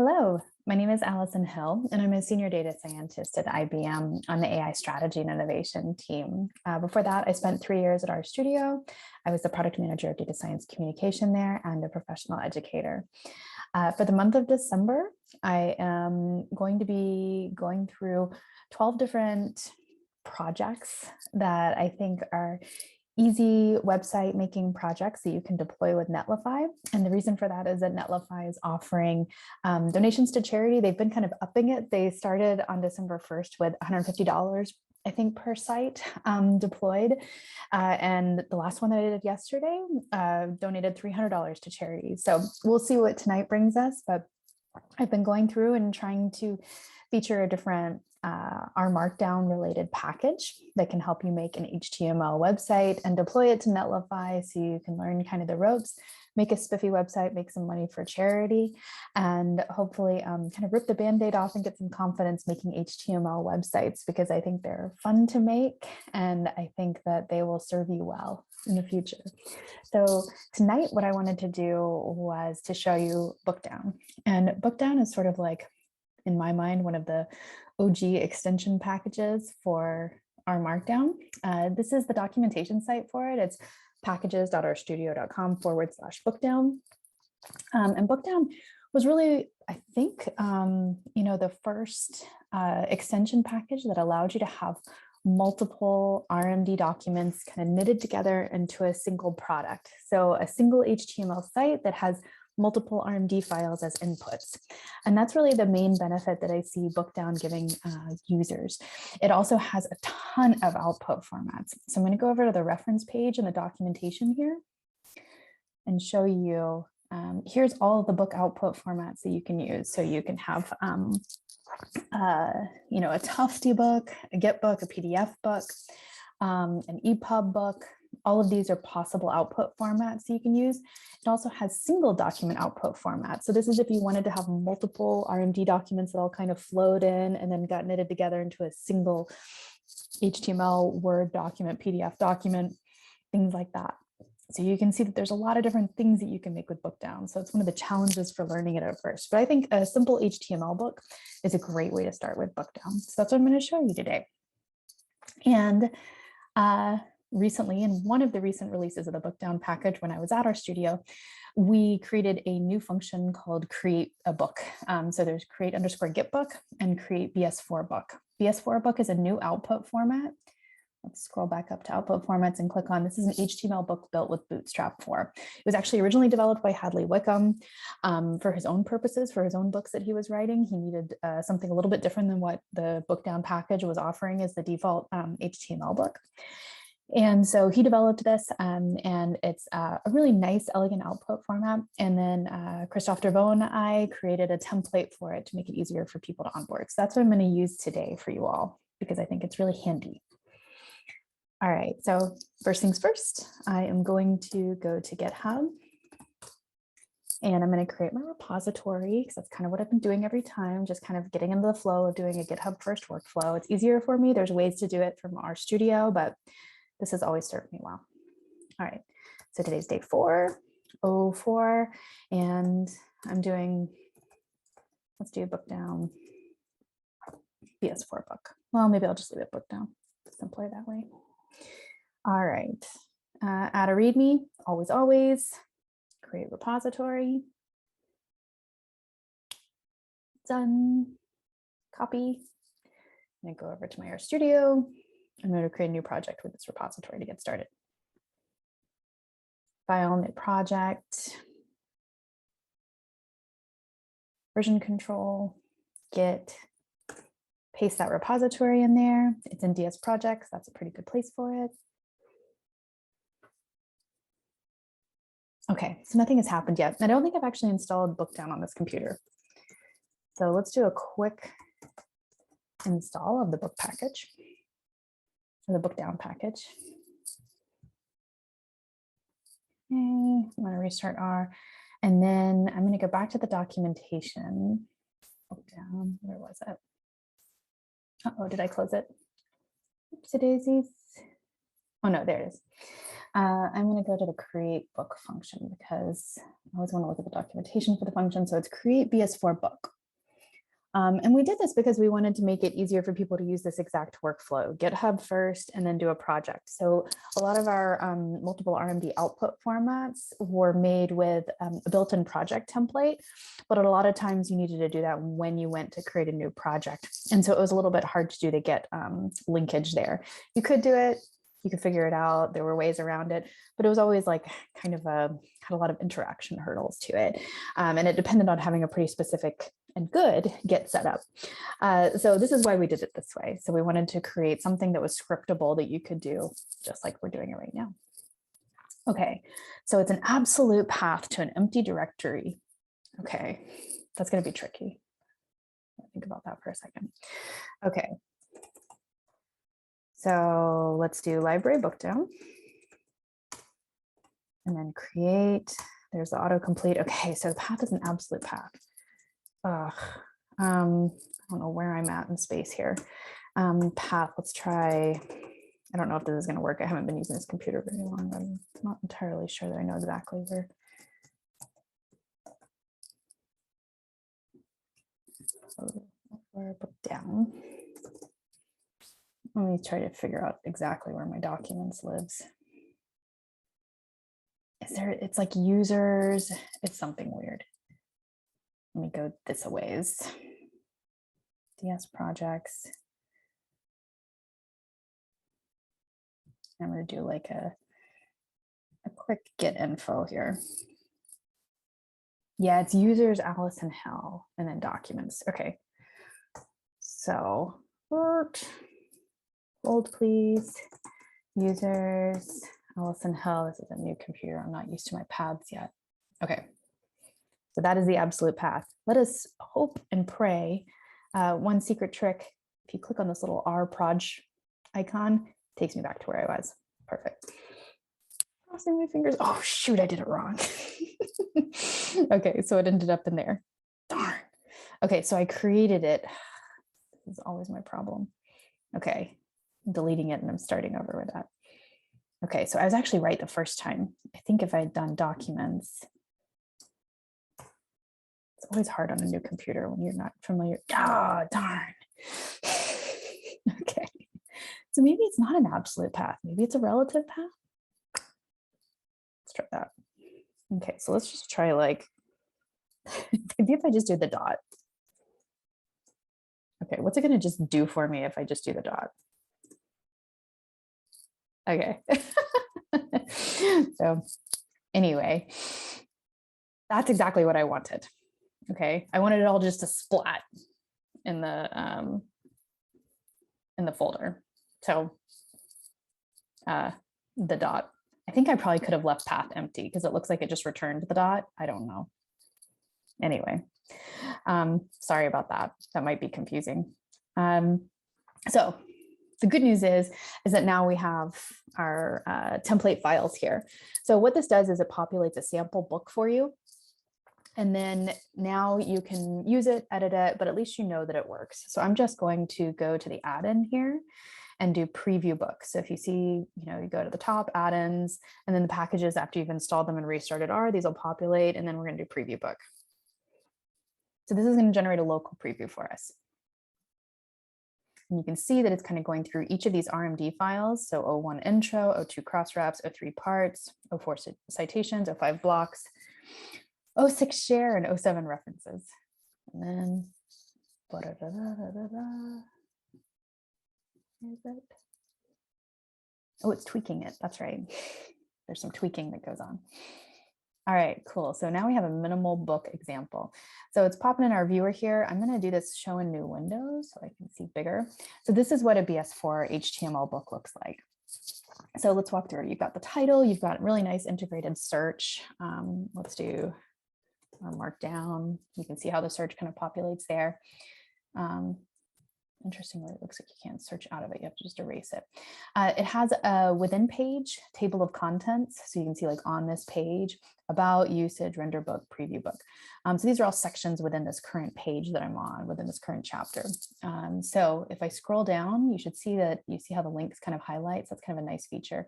Hello, my name is Allison Hill, and I'm a senior data scientist at IBM on the AI strategy and innovation team. Before that, I spent 3 years at our studio. I was the product manager of data science communication there and a professional educator. For the month of December, I am going to be going through 12 different projects that I think are easy website making projects that you can deploy with Netlify. And the reason for that is that Netlify is offering donations to charity. They've been kind of upping it. They started on December 1st with $150, I think, per site deployed. And the last one that I did yesterday donated $300 to charity. So we'll see what tonight brings us, but I've been going through and trying to feature a different rmarkdown related package that can help you make an HTML website and deploy it to Netlify so you can learn kind of the ropes, make a spiffy website, make some money for charity, and hopefully kind of rip the band-aid off and get some confidence making HTML websites, because I think they're fun to make and I think that they will serve you well in the future. So tonight, what I wanted to do was to show you bookdown. And bookdown is sort of like, in my mind, one of the OG extension packages for rmarkdown. This is the documentation site for it. It's packages.rstudio.com/bookdown. And bookdown was really, I think, the first extension package that allowed you to have multiple RMD documents kind of knitted together into a single product. So a single HTML site that has multiple RMD files as inputs. And that's really the main benefit that I see bookdown giving users. It also has a ton of output formats. So I'm going to go over to the reference page in the documentation here and show you, here's all of the book output formats that you can use. So you can have a Tufty book, a Git book, a PDF book, an EPUB book. All of these are possible output formats that you can use. It also has single document output formats. So this is if you wanted to have multiple RMD documents that all kind of flowed in and then got knitted together into a single HTML, Word document, PDF document, things like that. So you can see that there's a lot of different things that you can make with bookdown. So it's one of the challenges for learning it at first. But I think a simple HTML book is a great way to start with bookdown. So that's what I'm going to show you today. And recently, in one of the recent releases of the bookdown package, when I was at our studio, we created a new function called create a book. So there's create_git book and create BS4 book. BS4 book is a new output format. Let's scroll back up to output formats and click on, this is an HTML book built with Bootstrap 4. It was actually originally developed by Hadley Wickham for his own purposes, for his own books that he was writing. He needed something a little bit different than what the bookdown package was offering as the default HTML book. And so he developed this, and it's a really nice, elegant output format. And then Christophe Dervaux and I created a template for it to make it easier for people to onboard. So that's what I'm going to use today for you all, because I think it's really handy. All right, so first things first, I am going to go to GitHub. And I'm going to create my repository, because that's kind of what I've been doing every time, just kind of getting into the flow of doing a GitHub first workflow. It's easier for me. There's ways to do it from our studio, but this has always served me well. All right, so today's day 404, and I'm doing, let's do bookdown BS4 book. Well, maybe I'll just leave it bookdown, simpler that way. All right, add a README, always, create repository, done, copy, and go over to my RStudio. I'm going to create a new project with this repository to get started. File, new project, version control, Git, paste that repository in there. It's in DS projects. That's a pretty good place for it. Okay, so nothing has happened yet. I don't think I've actually installed bookdown on this computer. So let's do a quick install of the book package, or the bookdown package. Okay, I'm going to restart R, and then I'm going to go back to the documentation. Bookdown, where was it? Uh-oh, did I close it? Oopsie daisies. Oh no, there it is. I'm going to go to the create book function because I always want to look at the documentation for the function. So it's create BS4 book. And we did this because we wanted to make it easier for people to use this exact workflow, GitHub first, and then do a project. So a lot of our multiple RMD output formats were made with a built-in project template, but a lot of times you needed to do that when you went to create a new project. And so it was a little bit hard to do the Git linkage there. You could do it, you could figure it out. There were ways around it, but it was always like kind of had a lot of interaction hurdles to it. And it depended on having a pretty specific and good Git setup. So this is why we did it this way. So we wanted to create something that was scriptable that you could do just like we're doing it right now. Okay, so it's an absolute path to an empty directory. Okay, that's going to be tricky. Think about that for a second. Okay. So let's do library bookdown and then create. There's the autocomplete. Okay, so the path is an absolute path. I don't know where I'm at in space here. Path, let's try. I don't know if this is going to work. I haven't been using this computer very long. I'm not entirely sure that I know exactly where. Bookdown. Let me try to figure out exactly where my documents lives. Is there, it's like users, it's something weird. Let me go this a ways. DS projects. I'm going to do like a quick git info here. Yeah, it's users, Allison Hell, and then documents. Okay. So, hold please. Users, Allison Hell. This is a new computer. I'm not used to my paths yet. Okay. So that is the absolute path. Let us hope and pray. One secret trick, if you click on this little rproj icon, it takes me back to where I was. Perfect. Crossing my fingers. Oh, shoot, I did it wrong. Okay, so it ended up in there. Darn. Okay, so I created it. This is always my problem. Okay, I'm deleting it and I'm starting over with that. Okay, so I was actually right the first time. I think if I had done documents, it's always hard on a new computer when you're not familiar. Oh, darn. Okay, so maybe it's not an absolute path. Maybe it's a relative path. Let's try that. Okay, so let's just try like, maybe if I just do the dot. Okay, what's it gonna just do for me if I just do the dot? Okay. So anyway, that's exactly what I wanted. Okay, I wanted it all just to splat in the folder. So the dot. I think I probably could have left path empty because it looks like it just returned the dot. I don't know. Anyway, sorry about that. That might be confusing. So the good news is that now we have our template files here. So what this does is it populates a sample book for you. And then now you can use it, edit it, but at least you know that it works. So I'm just going to go to the add-in here and do preview book. So if you see, you go to the top add-ins and then the packages after you've installed them and restarted these will populate, and then we're going to do preview book. So this is going to generate a local preview for us. And you can see that it's kind of going through each of these RMD files. So 01 intro, 02 cross wraps, 03 parts, 04 citations, 05 blocks, 06 share, and 07 references. And then, where is it? Oh, it's tweaking it. That's right. There's some tweaking that goes on. All right, cool. So now we have a minimal book example. So it's popping in our viewer here. I'm going to do this show in new window so I can see bigger. So this is what a BS4 HTML book looks like. So let's walk through. You've got the title. You've got really nice integrated search. Let's do a markdown. You can see how the search kind of populates there. Interestingly, it looks like you can't search out of it. You have to just erase it. It has a within page table of contents. So you can see like on this page, about, usage, render book, preview book. So these are all sections within this current page that I'm on, within this current chapter. So if I scroll down, you should see that you see how the links kind of highlights. That's kind of a nice feature.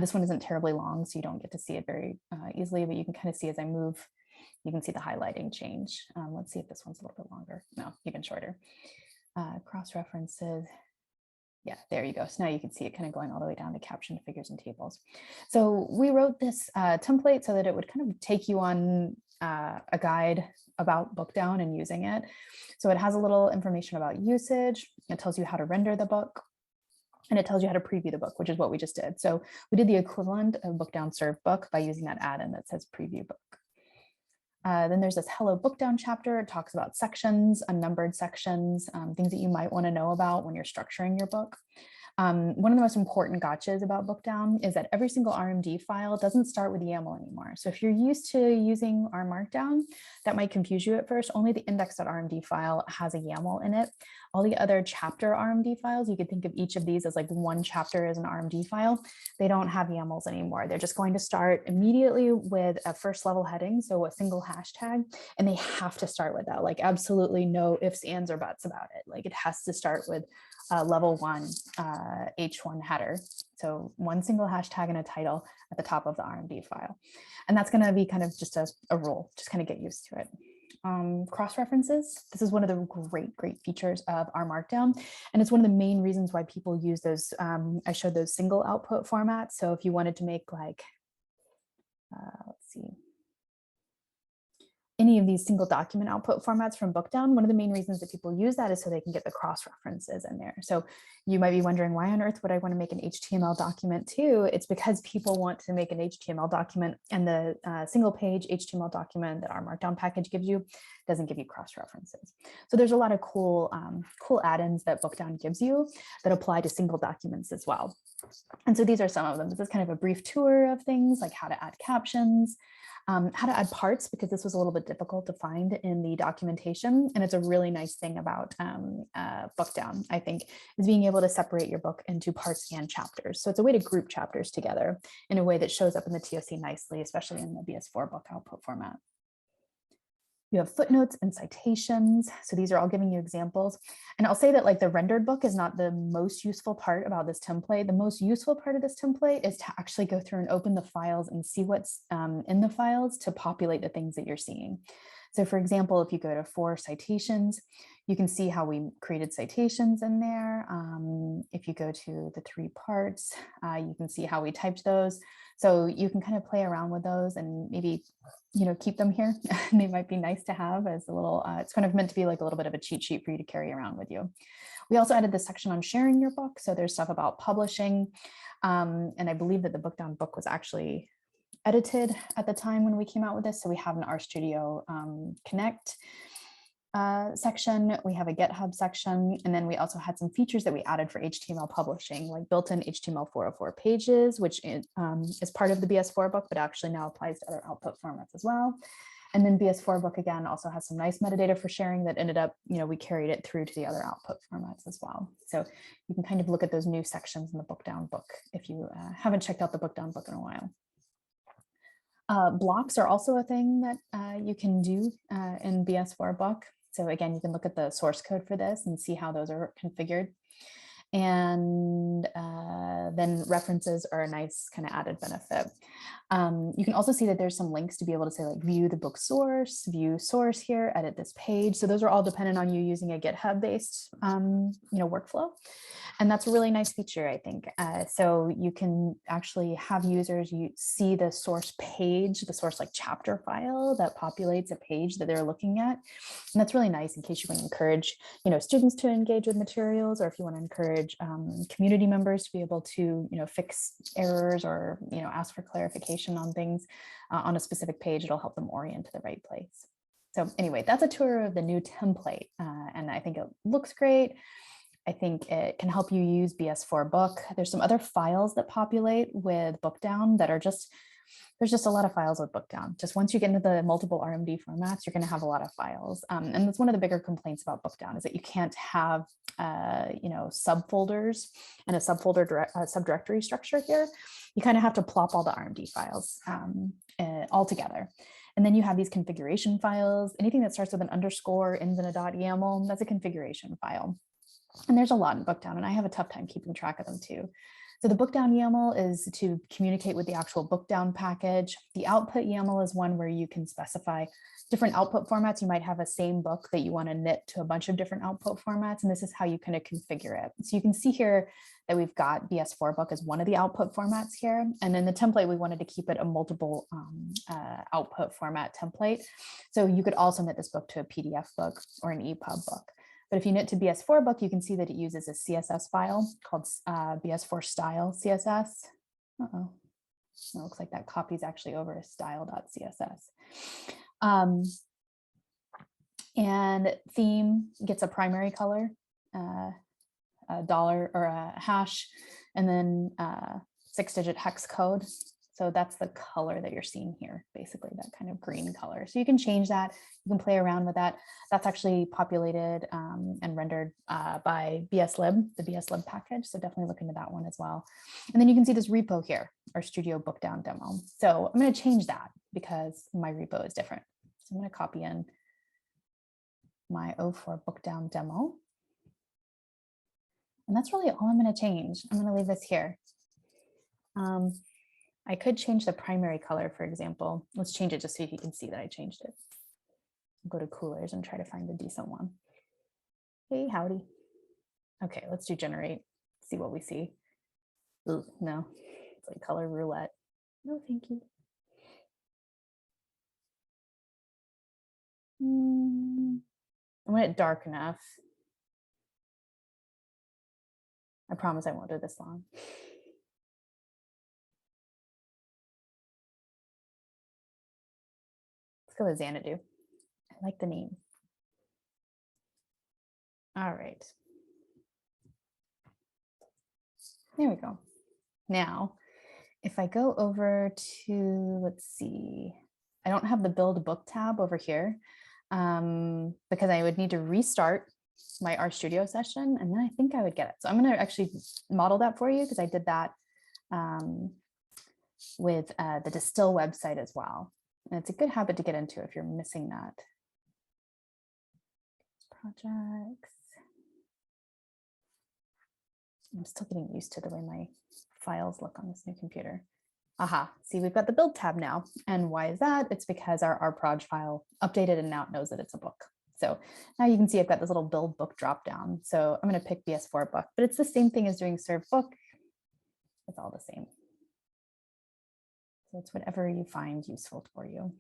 This one isn't terribly long, so you don't get to see it very easily, but you can kind of see as I move, you can see the highlighting change. Let's see if this one's a little bit longer. No, even shorter. Cross references. Yeah, there you go. So now you can see it kind of going all the way down to caption, figures, and tables. So we wrote this template so that it would kind of take you on a guide about bookdown and using it. So it has a little information about usage. It tells you how to render the book. And it tells you how to preview the book, which is what we just did. So we did the equivalent of bookdown serve book by using that add-in that says preview book. Then there's this Hello Bookdown chapter. It talks about sections, unnumbered sections, things that you might want to know about when you're structuring your book. One of the most important gotchas about Bookdown is that every single RMD file doesn't start with YAML anymore. So if you're used to using rmarkdown, that might confuse you at first. Only the index.rmd file has a YAML in it. All the other chapter RMD files, you could think of each of these as like one chapter as an RMD file. They don't have YAMLs anymore. They're just going to start immediately with a first level heading, so a single hashtag, and they have to start with that, like absolutely no ifs, ands, or buts about it. Like it has to start with level 1 H1 header. So one single hashtag and a title at the top of the RMD file. And that's going to be kind of just a rule, just kind of get used to it. Cross-references. This is one of the great features of rmarkdown. And it's one of the main reasons why people use those. I showed those single output formats. So if you wanted to make like, let's see, any of these single document output formats from Bookdown, one of the main reasons that people use that is so they can get the cross references in there. So you might be wondering, why on earth would I want to make an HTML document too? It's because people want to make an HTML document, and the single page HTML document that our Markdown package gives you doesn't give you cross references. So there's a lot of cool add-ins that Bookdown gives you that apply to single documents as well. And so these are some of them. This is kind of a brief tour of things like how to add captions, how to add parts, because this was a little bit difficult to find in the documentation. And it's a really nice thing about Bookdown, I think, is being able to separate your book into parts and chapters. So it's a way to group chapters together in a way that shows up in the TOC nicely, especially in the BS4 book output format. You have footnotes and citations. So these are all giving you examples. And I'll say that like the rendered book is not the most useful part about this template. The most useful part of this template is to actually go through and open the files and see what's in the files to populate the things that you're seeing. So for example, if you go to for citations, you can see how we created citations in there. If you go to the 3 parts, you can see how we typed those. So you can kind of play around with those and maybe, you know, keep them here. They might be nice to have as a little, it's kind of meant to be like a little bit of a cheat sheet for you to carry around with you. We also added this section on sharing your book. So there's stuff about publishing. And I believe that the Bookdown book was actually edited at the time when we came out with this. So we have an RStudio Connect section, we have a GitHub section, and then we also had some features that we added for HTML publishing, like built-in HTML 404 pages, which is part of the BS4 book, but actually now applies to other output formats as well. And then BS4 book, again, also has some nice metadata for sharing that ended up, you know, we carried it through to the other output formats as well. So you can kind of look at those new sections in the Bookdown book if you haven't checked out the Bookdown book in a while. Blocks are also a thing that you can do in BS4 book. So again, you can look at the source code for this and see how those are configured. And then references are a nice kind of added benefit. You can also see that there's some links to be able to say like view the book source, view source here, edit this page. So those are all dependent on you using a GitHub based workflow. And that's a really nice feature, I think. So you can actually have users, you see the source page, the source like chapter file that populates a page that they're looking at. And that's really nice in case you want to encourage, you know, students to engage with materials, or if you want to encourage community members to be able to, you know, fix errors or, you know, ask for clarification on things on a specific page. It'll help them orient to the right place. So anyway, that's a tour of the new template. And I think it looks great. I think it can help you use BS4 book. There's some other files that populate with Bookdown that are just there's just a lot of files with bookdown. Just once you get into the multiple RMD formats, you're going to have a lot of files. And that's one of the bigger complaints about bookdown is that you can't have, subfolders and a subdirectory structure here. You kind of have to plop all the RMD files all together. And then you have these configuration files. Anything that starts with an underscore, ends in a .yaml, that's a configuration file. And there's a lot in bookdown, and I have a tough time keeping track of them too. So the bookdown YAML is to communicate with the actual bookdown package. The output YAML is one where you can specify different output formats. You might have a same book that you want to knit to a bunch of different output formats, and this is how you kind of configure it. So you can see here that we've got BS4 book as one of the output formats here. And then the template, we wanted to keep it a multiple output format template. So you could also knit this book to a PDF book or an EPUB book. But if you knit to BS4 book, you can see that it uses a CSS file called BS4 style CSS. Uh-oh, it looks like that copy's actually over a style.css. And theme gets a primary color, a dollar or a hash, and then 6-digit hex code. So that's the color that you're seeing here, basically that kind of green color. So you can change that, you can play around with that. That's actually populated and rendered by BSLib, the BSLib package. So definitely look into that one as well. And then you can see this repo here, our Studio Bookdown demo. So I'm going to change that because my repo is different. So I'm going to copy in my 04 Bookdown demo. And that's really all I'm going to change. I'm going to leave this here. I could change the primary color, for example. Let's change it just so you can see that I changed it. Go to coolers and try to find a decent one. Hey, howdy. Okay, let's do generate, see what we see. Ooh, no, it's like color roulette. No, thank you. I want it dark enough. I promise I won't do this long. Let's go with Xanadu. I like the name. All right. There we go. Now, if I go over to, let's see, I don't have the build book tab over here because I would need to restart my RStudio session, and then I think I would get it. So I'm going to actually model that for you because I did that with the Distill website as well. And it's a good habit to get into if you're missing that. Projects. I'm still getting used to the way my files look on this new computer. Aha, see, we've got the build tab now. And why is that? It's because our rproj file updated and now it knows that it's a book. So now you can see I've got this little build book drop down. So I'm going to pick BS4 book, but it's the same thing as doing serve book. It's all the same. So it's whatever you find useful for you,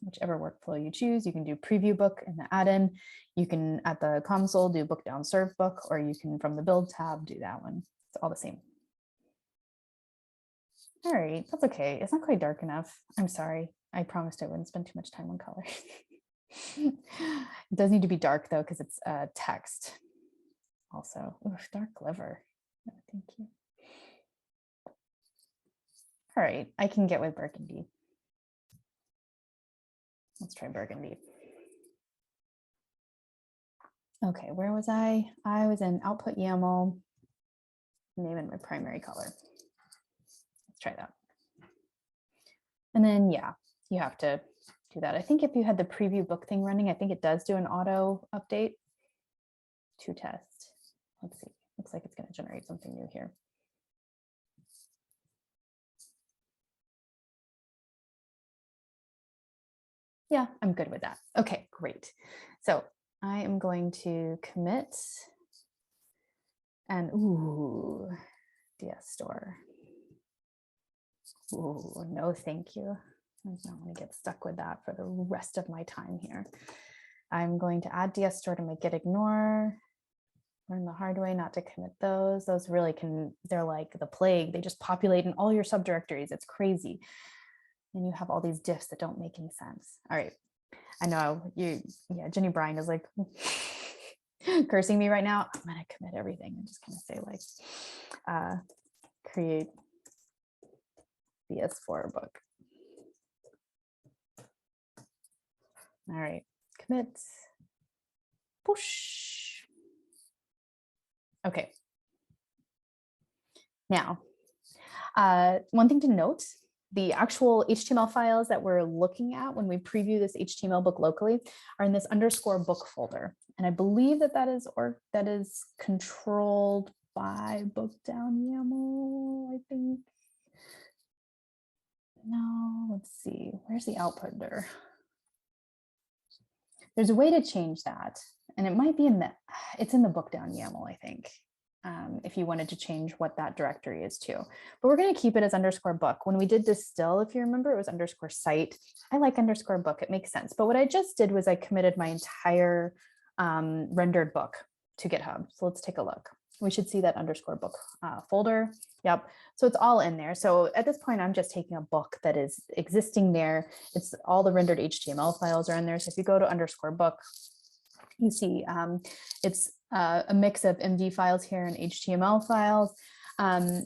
whichever workflow you choose. You can do preview book in the add-in. You can at the console do book down serve book, or you can from the build tab do that one. It's all the same. All right, that's okay. It's not quite dark enough. I'm sorry. I promised I wouldn't spend too much time on color. It does need to be dark though, because it's text. Also, ooh, dark liver. No, thank you. All right, I can get with burgundy. Let's try burgundy. Okay, where was I? I was in output YAML, name and my primary color. Let's try that. And then, yeah, you have to do that. I think if you had the preview book thing running, I think it does do an auto update to test. Let's see, looks like it's going to generate something new here. Yeah, I'm good with that. Okay, great. So I am going to commit and ooh, DS store. Ooh, no, thank you. I don't want to get stuck with that for the rest of my time here. I'm going to add DS store to my git ignore. Learn the hard way not to commit those. Those really can, they're like the plague. They just populate in all your subdirectories. It's crazy. And you have all these diffs that don't make any sense. All right. I know you, yeah, Jenny Bryan is like cursing me right now. I'm going to commit everything. I'm just going to say like, create BS4 book. All right, commit, push. Okay. Now, one thing to note, the actual HTML files that we're looking at when we preview this HTML book locally are in this _book folder. And I believe that that is controlled by bookdown YAML, I think. No, let's see, where's the output there? There's a way to change that. And it might be it's in the bookdown YAML, I think. If you wanted to change what that directory is to. But we're going to keep it as _book. When we did distill, if you remember, it was _site. I like _book, it makes sense. But what I just did was I committed my entire rendered book to GitHub. So let's take a look. We should see that _book folder. Yep. So it's all in there. So at this point, I'm just taking a book that is existing there. It's all the rendered HTML files are in there. So if you go to _book, you see it's a mix of MD files here and HTML files.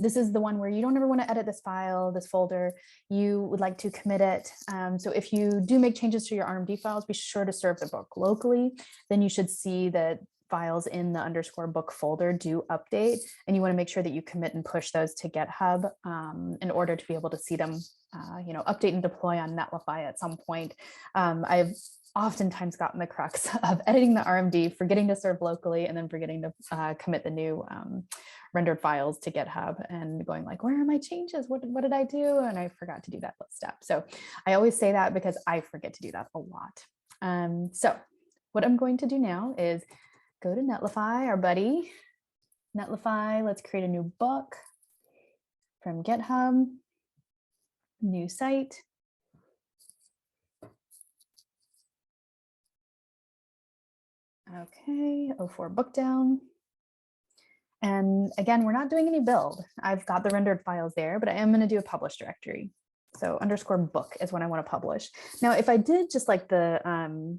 This is the one where you don't ever want to edit this file, this folder. You would like to commit it. So if you do make changes to your RMD files, be sure to serve the book locally. Then you should see that files in the _book folder do update, and you want to make sure that you commit and push those to GitHub in order to be able to see them, update and deploy on Netlify at some point. I've oftentimes gotten the crux of editing the RMD, forgetting to serve locally, and then forgetting to commit the new rendered files to GitHub and going like, where are my changes? What did I do? And I forgot to do that step. So I always say that because I forget to do that a lot. So what I'm going to do now is go to Netlify, our buddy. Netlify, let's create a new book from GitHub, new site. Okay, 04 bookdown. And again, we're not doing any build. I've got the rendered files there, but I am going to do a publish directory. So _book is what I want to publish. Now, if I did just like the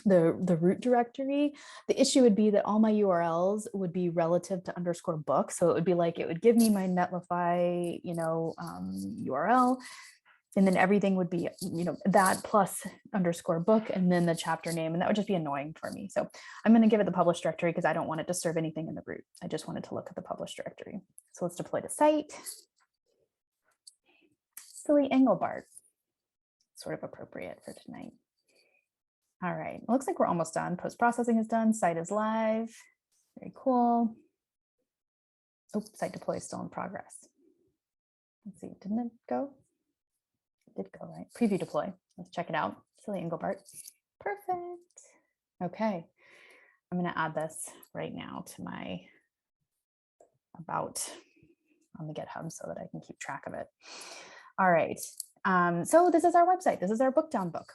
root directory, the issue would be that all my URLs would be relative to _book. So it would be like, it would give me my Netlify, URL. And then everything would be, that plus _book and then the chapter name. And that would just be annoying for me. So I'm going to give it the publish directory because I don't want it to serve anything in the root. I just wanted to look at the publish directory. So let's deploy to site. Silly Engelbart. Sort of appropriate for tonight. All right. Looks like we're almost done. Post-processing is done. Site is live. Very cool. Oh, site deploy is still in progress. Let's see. Didn't it go? Did go, right? Preview deploy. Let's check it out. Silly Engelbart. Perfect. Okay. I'm going to add this right now to my about on the GitHub so that I can keep track of it. All right. So this is our website. This is our bookdown book.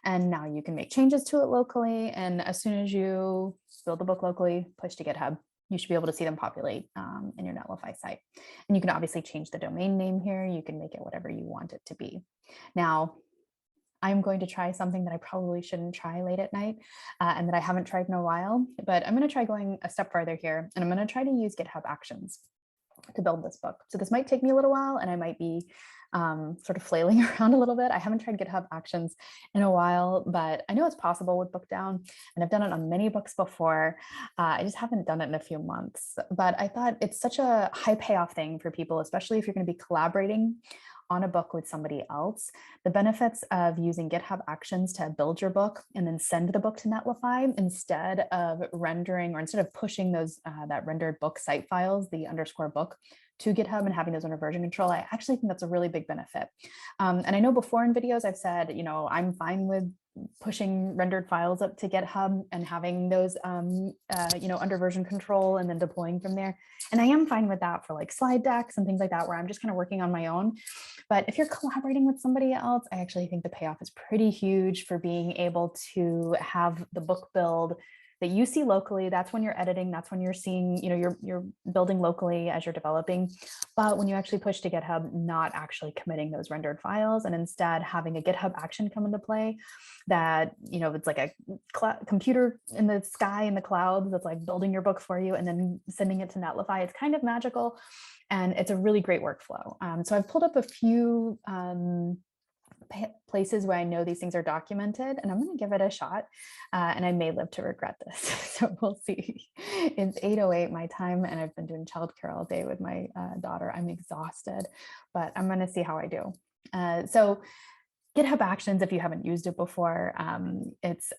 And now you can make changes to it locally. And as soon as you build the book locally, push to GitHub, you should be able to see them populate in your Netlify site. And you can obviously change the domain name here. You can make it whatever you want it to be. Now, I'm going to try something that I probably shouldn't try late at night and that I haven't tried in a while, but I'm going to try going a step farther here. And I'm going to try to use GitHub Actions to build this book. So this might take me a little while and I might be sort of flailing around a little bit. I haven't tried GitHub Actions in a while, but I know it's possible with bookdown and I've done it on many books before. I just haven't done it in a few months, but I thought it's such a high payoff thing for people, especially if you're going to be collaborating on a book with somebody else. The benefits of using GitHub Actions to build your book and then send the book to Netlify instead of rendering or instead of pushing those that rendered book site files, the _book, to GitHub and having those under version control, I actually think that's a really big benefit. And I know before in videos I've said, I'm fine with pushing rendered files up to GitHub and having those, under version control and then deploying from there. And I am fine with that for like slide decks and things like that, where I'm just kind of working on my own. But if you're collaborating with somebody else, I actually think the payoff is pretty huge for being able to have the book build that you see locally. That's when you're editing. That's when you're seeing, you're building locally as you're developing. But when you actually push to GitHub, not actually committing those rendered files and instead having a GitHub action come into play that, it's like a computer in the sky in the clouds that's like building your book for you and then sending it to Netlify. It's kind of magical and it's a really great workflow. So I've pulled up a few places where I know these things are documented, and I'm going to give it a shot, and I may live to regret this. So we'll see. It's 8:08 my time, and I've been doing childcare all day with my daughter. I'm exhausted, but I'm going to see how I do. So GitHub Actions, if you haven't used it before, it's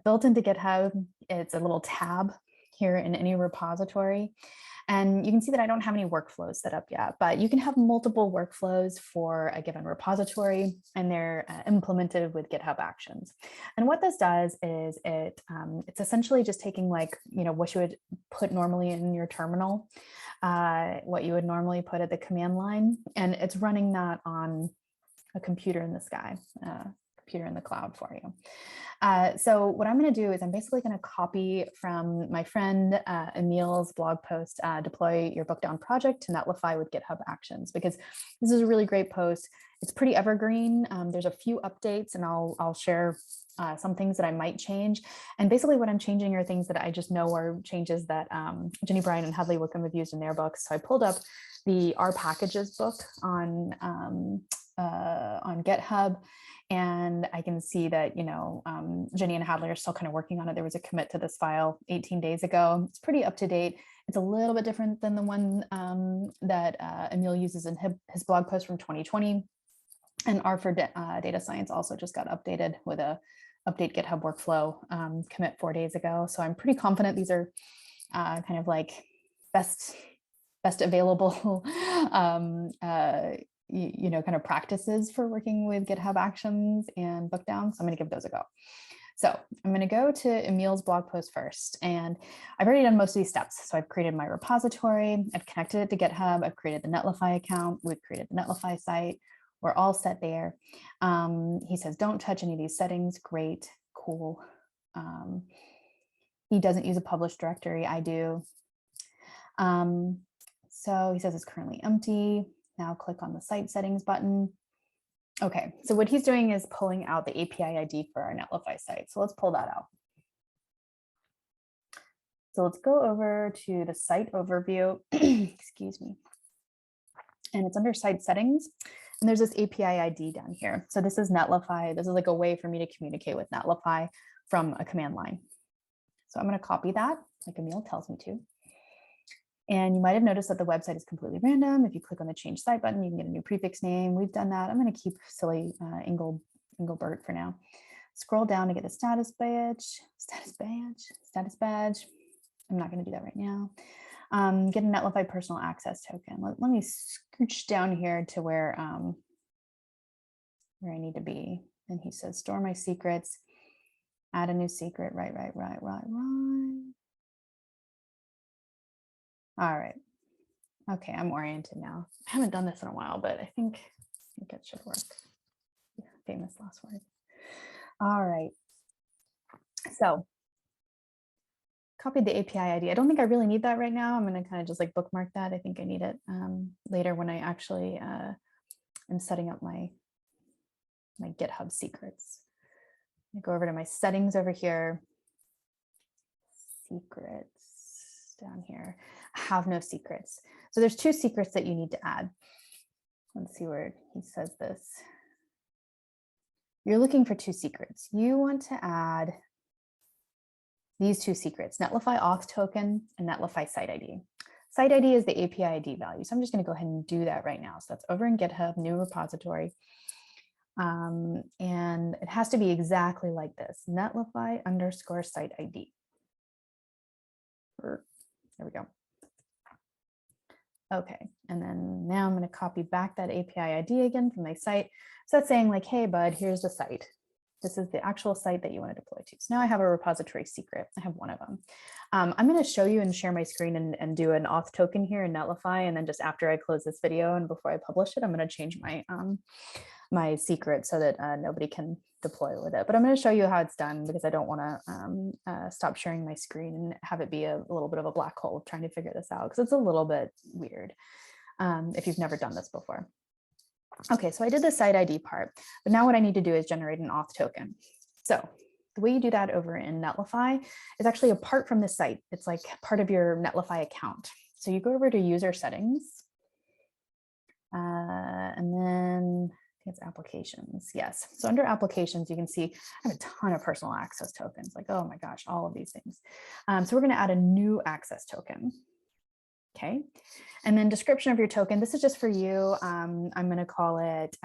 built into GitHub. It's a little tab here in any repository. And you can see that I don't have any workflows set up yet, but you can have multiple workflows for a given repository, and they're implemented with GitHub Actions. And what this does is it's essentially just taking, like, what you would put normally in your terminal, what you would normally put at the command line, and it's running that on a computer in the sky, computer in the cloud for you. So what I'm going to do is I'm basically going to copy from my friend Emil's blog post, deploy your bookdown project to Netlify with GitHub Actions, because this is a really great post. It's pretty evergreen. There's a few updates, and I'll share some things that I might change. And basically what I'm changing are things that I just know are changes that Jenny Bryan and Hadley Wickham have used in their books. So I pulled up the R packages book on GitHub, and I can see that, Jenny and Hadley are still kind of working on it. There was a commit to this file 18 days ago. It's pretty up to date. It's a little bit different than the one that Emil uses in his blog post from 2020. And R for data science also just got updated with a update GitHub workflow commit 4 days ago. So I'm pretty confident these are kind of like best available kind of practices for working with GitHub Actions and bookdown. So I'm going to give those a go. So I'm going to go to Emil's blog post first, and I've already done most of these steps. So I've created my repository, I've connected it to GitHub, I've created the Netlify account, we've created the Netlify site. We're all set there. He says, don't touch any of these settings. Great, cool. He doesn't use a published directory. I do. So he says it's currently empty. Now click on the site settings button. Okay, so what he's doing is pulling out the API ID for our Netlify site. So let's pull that out. So let's go over to the site overview, excuse me. And it's under site settings. And there's this API ID down here. So this is Netlify. This is like a way for me to communicate with Netlify from a command line. So I'm going to copy that, like Emil tells me to. And you might have noticed that the website is completely random. If you click on the change site button, you can get a new prefix name. We've done that. I'm going to keep silly Engelbert for now. Scroll down to get a status badge. I'm not going to do that right now. Get a Netlify personal access token. Let me scooch down here to where I need to be. And he says, store my secrets, add a new secret. Right. All right. Okay, I'm oriented now. I haven't done this in a while, but I think it should work. Yeah, famous last word. All right. So copied the API ID. I don't think I really need that right now. I'm going to kind of just like bookmark that. I think I need it later when I actually am setting up my GitHub secrets. I go over to my settings over here. Secrets down here. I have no secrets. So there's 2 secrets that you need to add. Let's see where he says this. You're looking for 2 secrets. You want to add these 2 secrets, Netlify auth token and Netlify site ID. Site ID is the API ID value. So I'm just going to go ahead and do that right now. So that's over in GitHub, new repository. And it has to be exactly like this, Netlify _ site ID. There we go. Okay, and then now I'm going to copy back that API ID again from my site. So that's saying like, hey, bud, here's the site. This is the actual site that you want to deploy to. So now I have a repository secret. I have one of them. I'm going to show you and share my screen and do an auth token here in Netlify. And then just after I close this video and before I publish it, I'm going to change my my secret so that nobody can deploy with it. But I'm going to show you how it's done because I don't want to stop sharing my screen and have it be a little bit of a black hole trying to figure this out because it's a little bit weird if you've never done this before. Okay, so I did the site ID part, but now what I need to do is generate an auth token. So the way you do that over in Netlify is actually apart from the site. It's like part of your Netlify account. So you go over to user settings, and then think it's applications. Yes. So under applications, you can see I have a ton of personal access tokens, like, oh my gosh, all of these things. So we're going to add a new access token. Okay. And then description of your token. This is just for you. I'm going to call it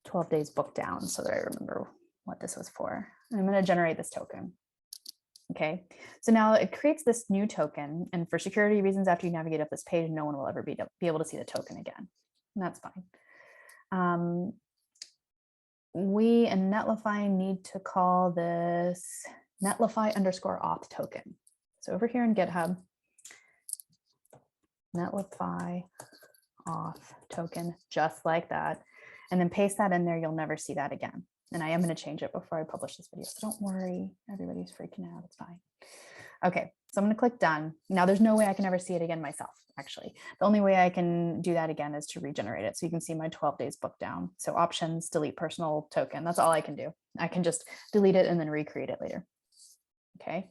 12 days book down so that I remember what this was for. And I'm going to generate this token. Okay, so now it creates this new token, and for security reasons, after you navigate up this page, no one will ever be able to see the token again, and that's fine. We in Netlify need to call this Netlify _auth token. So over here in GitHub, Netlify auth token, just like that, and then paste that in there. You'll never see that again. And I am going to change it before I publish this video. So don't worry, everybody's freaking out. It's fine. Okay, so I'm going to click done. Now there's no way I can ever see it again myself, actually. The only way I can do that again is to regenerate it. So you can see my 12 days book down. So options, delete personal token. That's all I can do. I can just delete it and then recreate it later. Okay.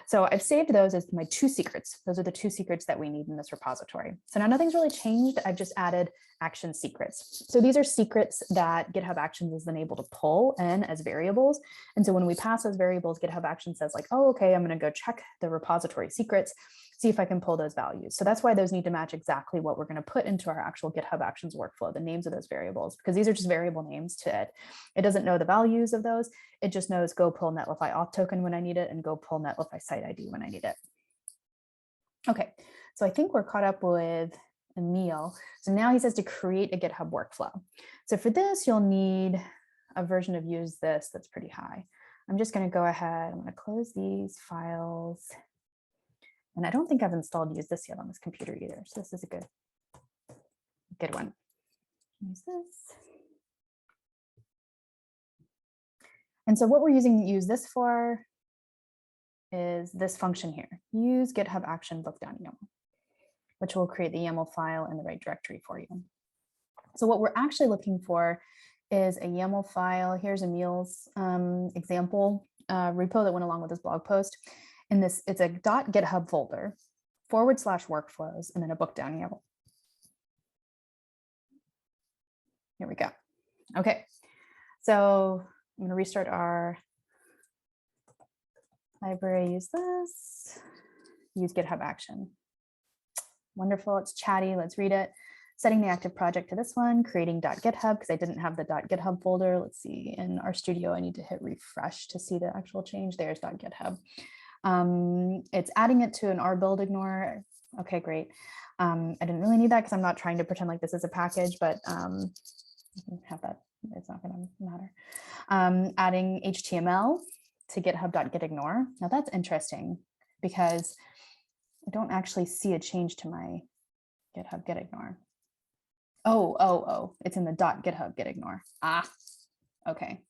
So I've saved those as my 2 secrets. Those are the 2 secrets that we need in this repository. So now nothing's really changed. I've just added action secrets. So these are secrets that GitHub Actions has been able to pull in as variables. And so when we pass those variables, GitHub Actions says like, oh, okay, I'm going to go check the repository secrets, see if I can pull those values. So that's why those need to match exactly what we're going to put into our actual GitHub Actions workflow, the names of those variables, because these are just variable names to it. It doesn't know the values of those. It just knows go pull Netlify auth token when I need it and go pull Netlify site ID when I need it. Okay, so I think we're caught up with Emil. So now he says to create a GitHub workflow. So for this, you'll need a version of use this that's pretty high. I'm just going to go ahead. I'm going to close these files. And I don't think I've installed use this yet on this computer either. So this is a good one. Use this. And so what we're using use this for is this function here, use GitHub action bookdown YAML, which will create the YAML file in the right directory for you. So what we're actually looking for is a YAML file. Here's Emil's example repo that went along with this blog post. In this, it's a .github folder /workflows and then a bookdown YAML. Here we go. Okay, so I'm going to restart our library, use this, use GitHub action. Wonderful, it's chatty, let's read it. Setting the active project to this one, creating .github, because I didn't have the .github folder. Let's see, in RStudio, I need to hit refresh to see the actual change. There's .github. It's adding it to an rbuild ignore. Okay, great. I didn't really need that because I'm not trying to pretend like this is a package, but have that, it's not gonna matter. Adding HTML to github.gitignore. Now that's interesting because I don't actually see a change to my GitHub gitignore. Oh, it's in the .github gitignore. Ah, okay.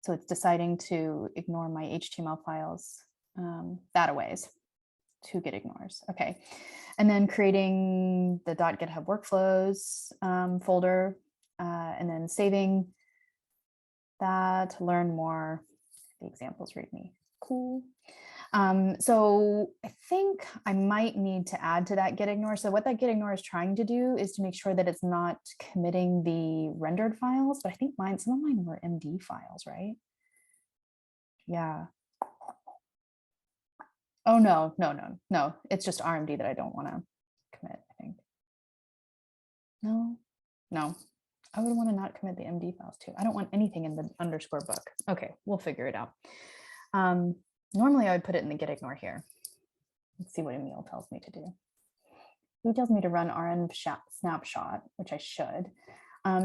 So it's deciding to ignore my HTML files that-a-ways to gitignores. Okay, and then creating the .github workflows folder and then saving that to learn more. The examples readme. Cool. So I think I might need to add to that gitignore. So what that gitignore is trying to do is to make sure that it's not committing the rendered files, but I think some of mine were MD files, right? Yeah. Oh, no. It's just RMD that I don't want to commit, I think. No. I would want to not commit the MD files too. I don't want anything in the underscore book. Okay, we'll figure it out. Normally I would put it in the gitignore here. Let's see what Emil tells me to do. He tells me to run rn snapshot, which I should.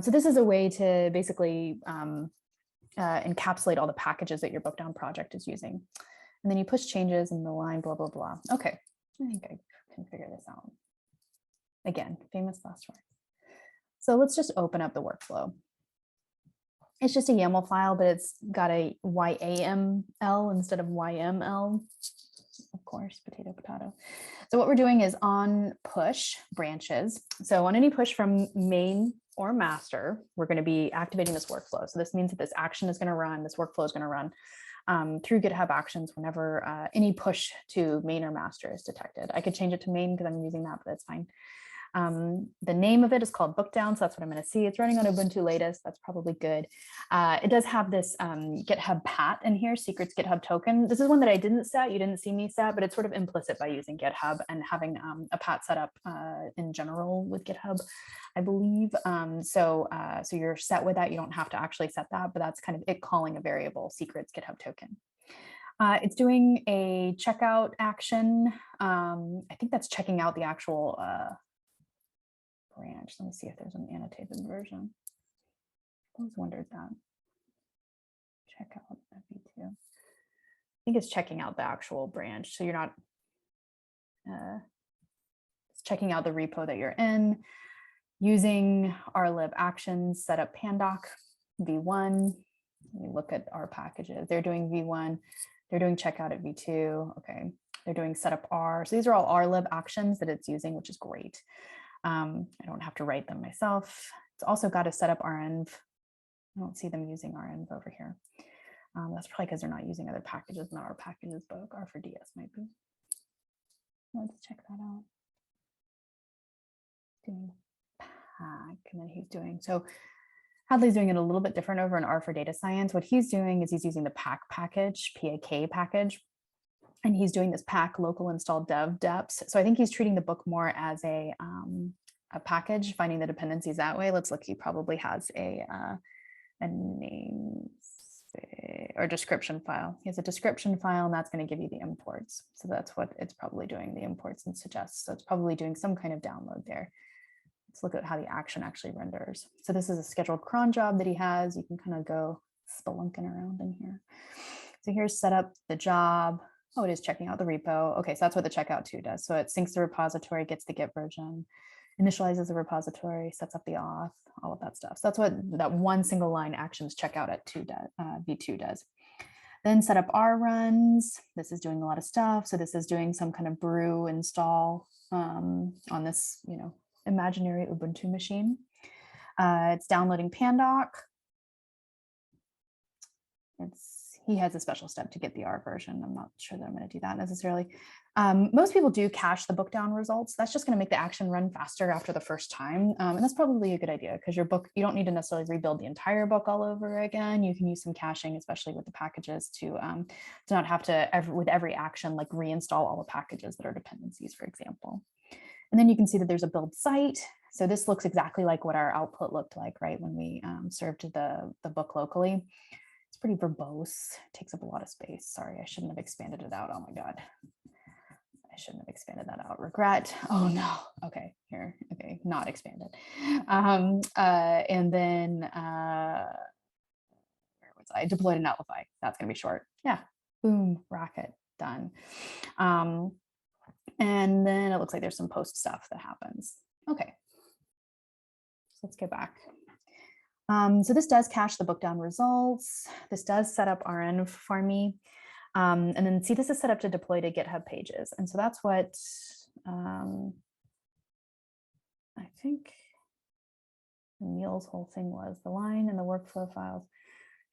So this is a way to basically encapsulate all the packages that your bookdown project is using. And then you push changes in the line, blah, blah, blah. Okay, I think I can figure this out. Again, famous last words. So let's just open up the workflow. It's just a YAML file, but it's got a YAML instead of YML. Of course, potato. So what we're doing is on push branches. So on any push from main or master, we're going to be activating this workflow. So this means that this action is going to run, this workflow is going to run through GitHub Actions whenever any push to main or master is detected. I could change it to main because I'm using that, but that's fine. The name of it is called bookdown, so that's what I'm going to see. It's running on Ubuntu latest. That's probably good. It does have this GitHub pat in here, secrets GitHub token. This is one that I didn't set. You didn't see me set, but it's sort of implicit by using GitHub and having a pat set up in general with GitHub, I believe. So you're set with that. You don't have to actually set that, but that's kind of it calling a variable secrets GitHub token. It's doing a checkout action. I think that's checking out the actual branch. Let me see if there's an annotated version. I always wondered that. Checkout v2. I think it's checking out the actual branch. So you're not it's checking out the repo that you're in, using rlib actions, set up pandoc v1. We look at our packages. They're doing v1. They're doing checkout at v2. Okay, they're doing setup r. So these are all rlib actions that it's using, which is great. I don't have to write them myself. It's also got to set up renv. I don't see them using renv over here. That's probably because they're not using other packages in our packages book. R for DS might be. Let's check that out. Doing pack, and then he's doing, so Hadley's doing it a little bit different over in R for data science. What he's doing is he's using the pack package, PAK package, and he's doing this pack local install dev deps. So I think he's treating the book more as a package, finding the dependencies that way. Let's look. He probably has a name or description file. He has a description file, and that's going to give you the imports. So that's what it's probably doing, the imports and suggests. So it's probably doing some kind of download there. Let's look at how the action actually renders. So this is a scheduled cron job that he has. You can kind of go spelunking around in here. So here's set up the job. Oh, it is checking out the repo. Okay, so that's what the checkout to does. So it syncs the repository, gets the Git version, initializes the repository, sets up the auth, all of that stuff. So that's what that one single line actions checkout at v2 does. Then setup R runs. This is doing a lot of stuff. So this is doing some kind of brew install on this, imaginary Ubuntu machine. It's downloading pandoc. He has a special step to get the R version. I'm not sure that I'm going to do that necessarily. Most people do cache the bookdown results. That's just going to make the action run faster after the first time. And that's probably a good idea because your book, you don't need to necessarily rebuild the entire book all over again. You can use some caching, especially with the packages, to not have to, with every action, like reinstall all the packages that are dependencies, for example. And then you can see that there's a build site. So this looks exactly like what our output looked like, right, when we served the book locally. It's pretty verbose, takes up a lot of space. Sorry, I shouldn't have expanded it out. Oh my God. I shouldn't have expanded that out. Regret. Oh no. Okay, here. Okay, not expanded. And then where was I? Deployed to Netlify. That's gonna be short. Yeah. Boom, rocket, done. And then it looks like there's some post stuff that happens. Okay. So let's go back. So this does cache the bookdown results. This does set up renv for me. And then see, this is set up to deploy to GitHub pages. And so that's what I think Neil's whole thing was, the line and the workflow files.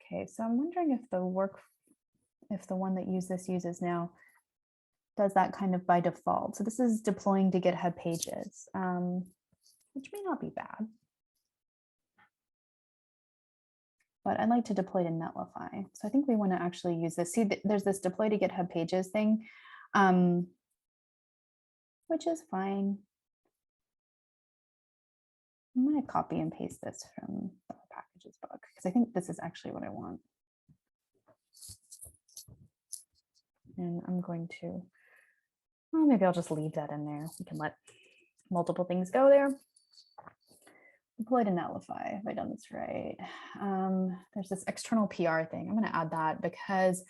Okay, so I'm wondering if the one that uses now does that kind of by default. So this is deploying to GitHub pages, which may not be bad. But I'd like to deploy to Netlify. So I think we want to actually use this. See, there's this deploy to GitHub pages thing, which is fine. I'm going to copy and paste this from the packages book because I think this is actually what I want. And I'm going to, well, maybe I'll just leave that in there. We can let multiple things go there. Deploy to Netlify. Have I done this right? There's this external PR thing. I'm going to add that because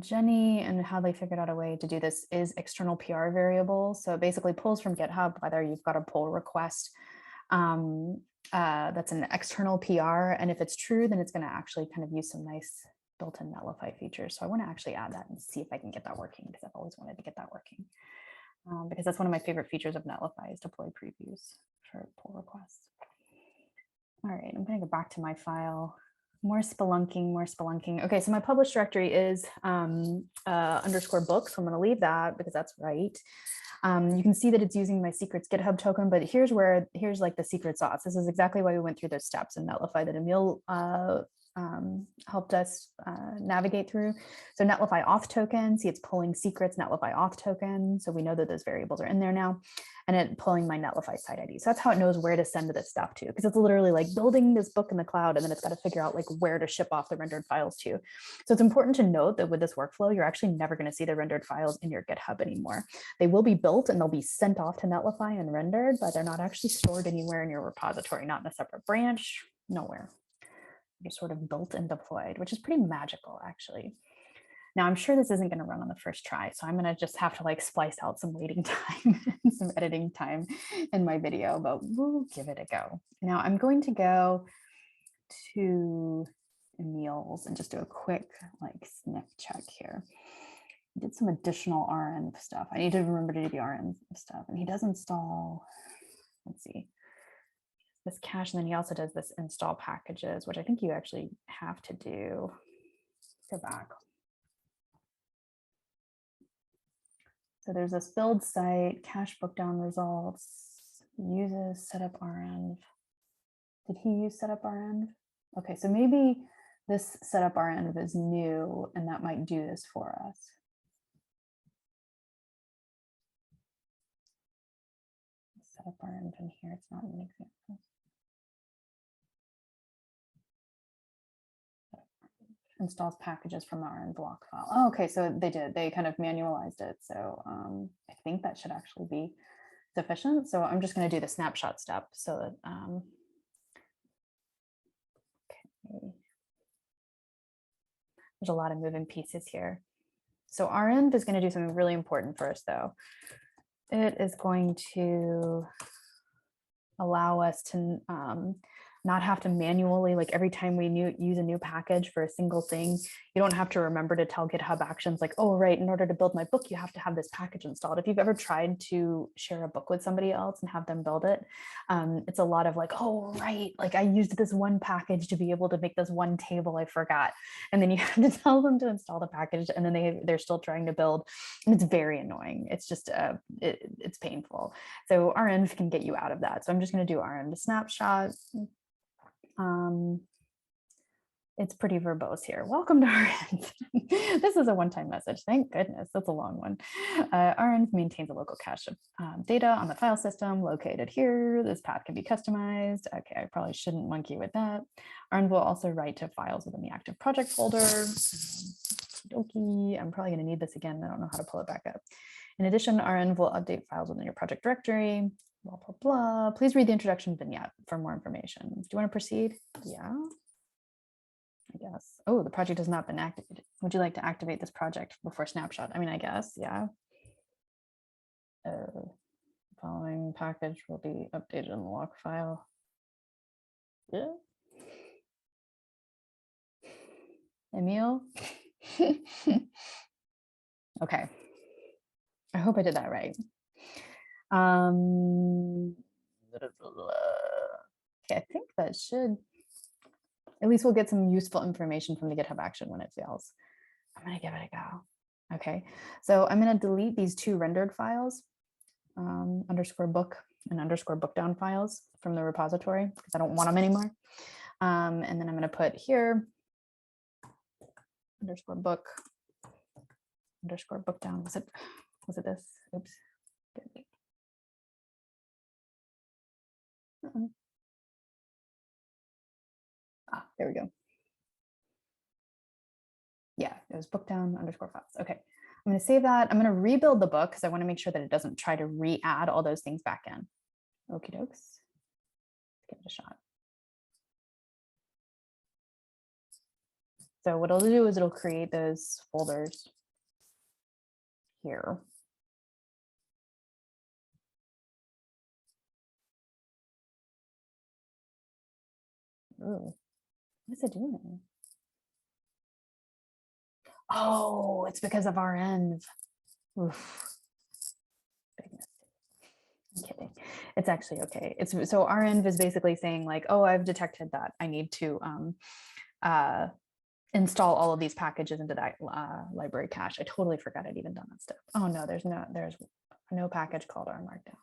Jenny and how they figured out a way to do this is external PR variable. So it basically pulls from GitHub, whether you've got a pull request that's an external PR. And if it's true, then it's going to actually kind of use some nice built-in Netlify features. So I want to actually add that and see if I can get that working because I've always wanted to get that working. Because that's one of my favorite features of Netlify is deploy previews for pull requests. All right, I'm going to go back to my file. More spelunking, more spelunking. Okay, so my published directory is underscore books. So I'm going to leave that because that's right. You can see that it's using my secrets GitHub token, but here's like the secret sauce. This is exactly why we went through those steps in Netlify that Emil helped us navigate through. So Netlify auth token, see it's pulling secrets, Netlify auth token. So we know that those variables are in there now, and it pulling my Netlify site ID. So that's how it knows where to send this stuff to, because it's literally like building this book in the cloud, and then it's got to figure out like where to ship off the rendered files to. So it's important to note that with this workflow, you're actually never going to see the rendered files in your GitHub anymore. They will be built and they'll be sent off to Netlify and rendered, but they're not actually stored anywhere in your repository, not in a separate branch, nowhere. Just sort of built and deployed, which is pretty magical, actually. Now, I'm sure this isn't going to run on the first try, so I'm going to just have to like splice out some waiting time and some editing time in my video, but we'll give it a go. Now, I'm going to go to Emil's and just do a quick like sniff check here. He did some additional renv stuff. I need to remember to do the renv stuff, and he does install, let's see, this cache, and then he also does this install packages, which I think you actually have to do. Go back. So there's this build site, cache bookdown results, uses setup renv. Did he use setup renv? Okay, so maybe this setup renv is new, and that might do this for us. Setup renv in here, it's not an example. Installs packages from our renv block file. Oh, okay, so they did. They kind of manualized it. So I think that should actually be sufficient. So I'm just going to do the snapshot step so that okay. There's a lot of moving pieces here. So renv is going to do something really important for us, though. It is going to allow us to not have to manually, like every time we use a new package for a single thing, you don't have to remember to tell GitHub Actions like, oh, right, in order to build my book, you have to have this package installed. If you've ever tried to share a book with somebody else and have them build it, it's a lot of like, oh, right, like I used this one package to be able to make this one table, I forgot. And then you have to tell them to install the package, and then they're still trying to build. And it's very annoying. It's just, it's painful. So renv can get you out of that. So I'm just going to do renv snapshot. It's pretty verbose here. Welcome to renv. This is a one-time message. Thank goodness. That's a long one. renv maintains a local cache of data on the file system located here. This path can be customized. Okay, I probably shouldn't monkey with that. renv will also write to files within the active project folder. I'm probably going to need this again. I don't know how to pull it back up. In addition, renv will update files within your project directory. Blah, blah, blah. Please read the introduction vignette for more information. Do you want to proceed? Yeah, I guess. Oh, the project has not been activated. Would you like to activate this project before snapshot? I mean, I guess, yeah. Following package will be updated in the log file. Yeah. Emil? Okay. I hope I did that right. Okay, I think that should, at least we'll get some useful information from the GitHub action when it fails. I'm going to give it a go. Okay, so I'm going to delete these two rendered files, underscore book and underscore bookdown files from the repository because I don't want them anymore. And then I'm going to put here underscore book underscore bookdown. Was it this? Oops. There we go. Yeah, it was bookdown underscore files. Okay, I'm going to save that. I'm going to rebuild the book because I want to make sure that it doesn't try to re-add all those things back in. Okie dokes. Give it a shot. So what it'll do is it'll create those folders here. Ooh, what is it doing? Oh, it's because of renv. Oof. Big mistake. I'm kidding. It's actually okay. It's so renv is basically saying like, oh, I've detected that I need to install all of these packages into that library cache. I totally forgot I'd even done that step. Oh no, there's no package called rmarkdown.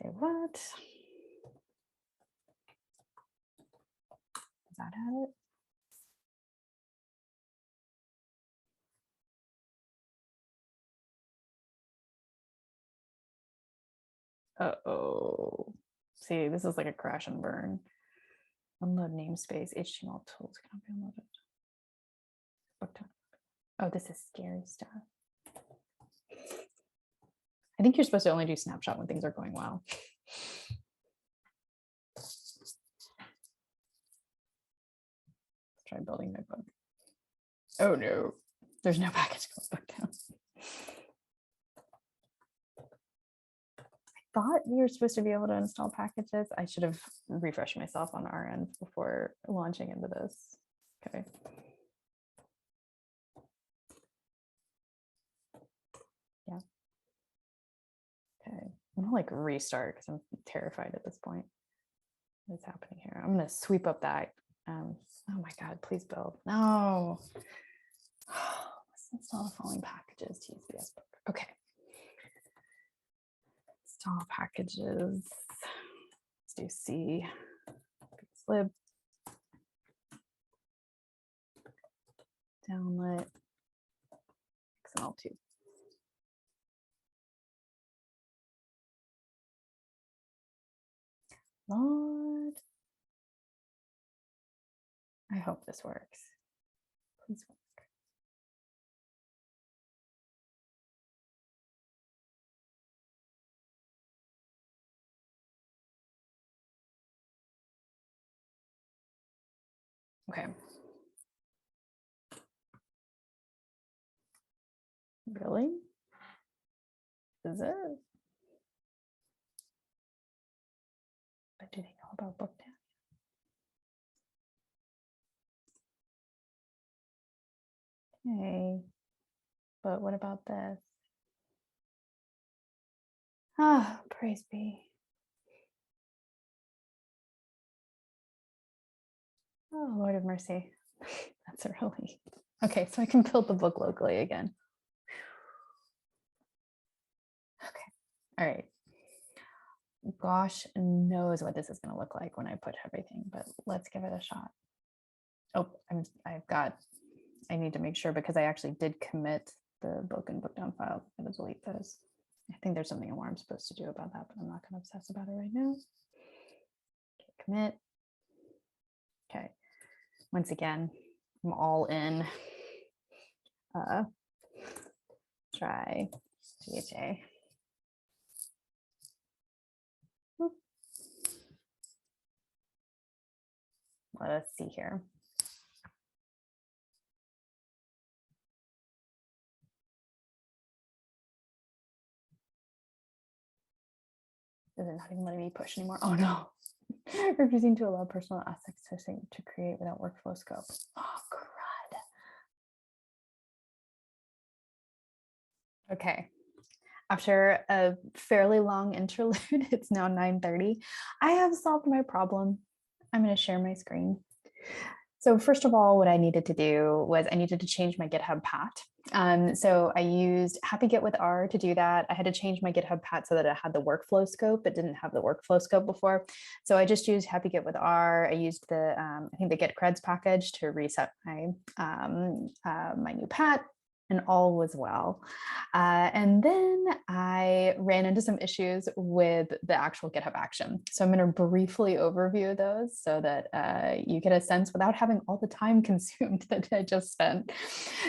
Say what? Does that have it? Uh-oh. See, this is like a crash and burn. Unload namespace, HTML tools cannot be unloaded. Bookdown. Oh, this is scary stuff. I think you're supposed to only do snapshot when things are going well. Let's try building my book. Oh no, there's no package called bookdown. I thought you were supposed to be able to install packages. I should have refreshed myself on our end before launching into this. Okay. Yeah. Okay. I'm gonna like restart because I'm terrified at this point. What's happening here? I'm gonna sweep up that. Oh my God, please build. No. Let's install the following packages to use book. Okay. Install packages. Let's do C. Lib. Downlet. XML2. Lord. I hope this works. Please work. Okay. Really? Is it? But do they know about bookdown? Okay. But what about this? Ah, praise be. Oh, Lord of mercy. That's a relief. Okay, so I can build the book locally again. Okay, all right. Gosh knows what this is going to look like when I put everything, but let's give it a shot. Oh, I need to make sure because I actually did commit the book and bookdown files. I'm going to delete those. I think there's something more I'm supposed to do about that, but I'm not going to obsess about it right now. Okay, commit. Okay. Once again, I'm all in. Try GHA. Let us see here. Is it not even letting me push anymore? Oh no. Refusing to allow personal assets to create without workflow scope. Oh, crud. Okay. After a fairly long interlude, it's now 9:30. I have solved my problem. I'm going to share my screen. So first of all, what I needed to do was I needed to change my GitHub path. So I used happy-get with R to do that. I had to change my GitHub path so that it had the workflow scope. It didn't have the workflow scope before. So I just used happy-get with R. I used the, I think the git creds package to reset my, my new path, and all was well. And then I ran into some issues with the actual GitHub action. So I'm going to briefly overview those so that you get a sense without having all the time consumed that I just spent.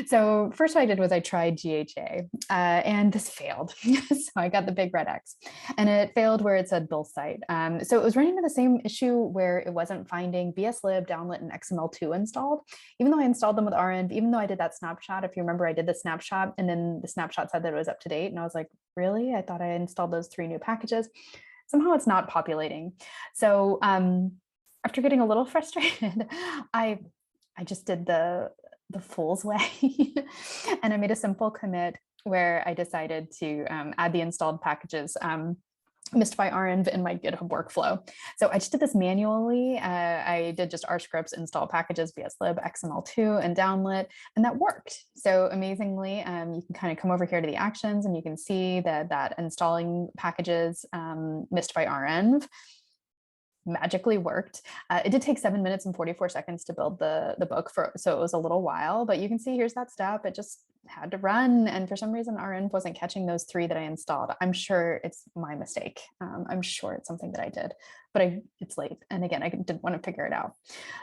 So first what I did was I tried GHA and this failed. So I got the big red X and it failed where it said build site. So it was running into the same issue where it wasn't finding bslib, downlet, and XML2 installed, even though I installed them with renv, even though I did that snapshot. If you remember, I did the snapshot and then the snapshot said that it was up to date. And I was like, really? I thought I installed those 3 new packages. Somehow it's not populating. So after getting a little frustrated, I just did the fool's way and I made a simple commit where I decided to add the installed packages Netlify renv in my GitHub workflow. So I just did this manually. I did just R scripts, install packages, bslib, xml2, and downlit, and that worked. So amazingly, you can kind of come over here to the actions, and you can see that installing packages, Netlify renv, magically worked. It did take 7 minutes and 44 seconds to build the book, so it was a little while, but you can see here's that step. It just had to run, and for some reason renv wasn't catching those 3 that I installed. I'm sure it's my mistake. I'm sure it's something that I did, but it's late, and again, I didn't want to figure it out.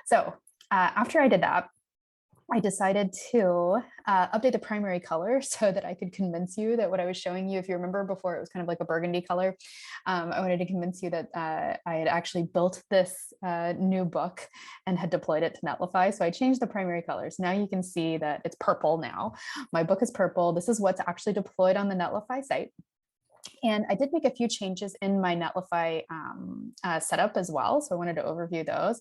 So after I did that, I decided to update the primary color so that I could convince you that what I was showing you, if you remember before, it was kind of like a burgundy color. I wanted to convince you that I had actually built this new book and had deployed it to Netlify. So I changed the primary colors. Now you can see that it's purple now. My book is purple. This is what's actually deployed on the Netlify site. And I did make a few changes in my Netlify setup as well. So I wanted to overview those.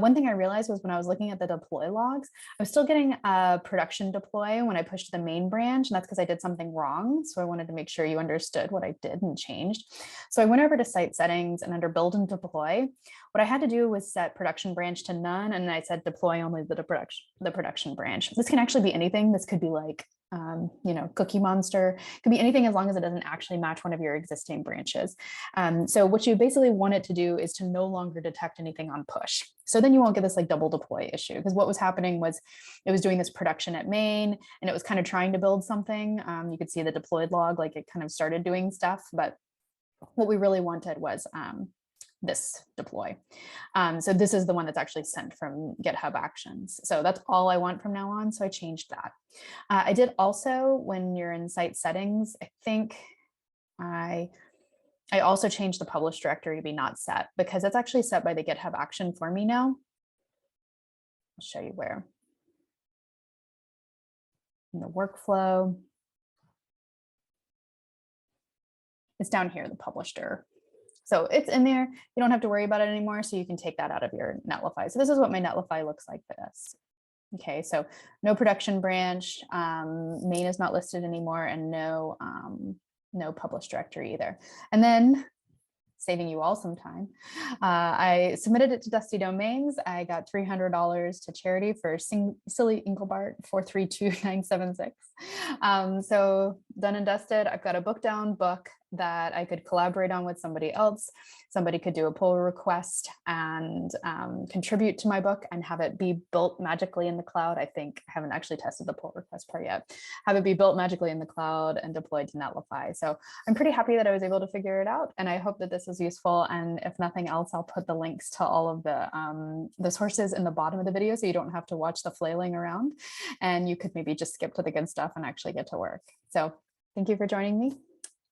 One thing I realized was when I was looking at the deploy logs, I was still getting a production deploy when I pushed the main branch, and that's because I did something wrong. So I wanted to make sure you understood what I did and changed. So I went over to site settings, and under build and deploy, what I had to do was set production branch to none, and I said deploy only the production branch. This can actually be anything. This could be like Cookie Monster. It could be anything as long as it doesn't actually match one of your existing branches. So what you basically want it to do is to no longer detect anything on push. So then you won't get this like double deploy issue, because what was happening was it was doing this production at main, and it was kind of trying to build something. You could see the deployed log, like it kind of started doing stuff, but what we really wanted was this deploy. So this is the one that's actually sent from GitHub Actions. So that's all I want from now on. So I changed that. I did also, when you're in site settings, I think I also changed the publish directory to be not set, because it's actually set by the GitHub action for me now. I'll show you where. In the workflow. It's down here, the publisher. So it's in there. You don't have to worry about it anymore. So you can take that out of your Netlify. So this is what my Netlify looks like for this. Okay, so no production branch, main is not listed anymore, and no publish directory either. And then, saving you all some time, I submitted it to Dusty Domains. I got $300 to charity for silly Inklebart 432976. So done and dusted. I've got a bookdown book that I could collaborate on with somebody else. Somebody could do a pull request and contribute to my book and have it be built magically in the cloud. I think I haven't actually tested the pull request part yet. Have it be built magically in the cloud and deployed to Netlify. So I'm pretty happy that I was able to figure it out, and I hope that this is useful. And if nothing else, I'll put the links to all of the sources in the bottom of the video, so you don't have to watch the flailing around, and you could maybe just skip to the good stuff and actually get to work. So thank you for joining me.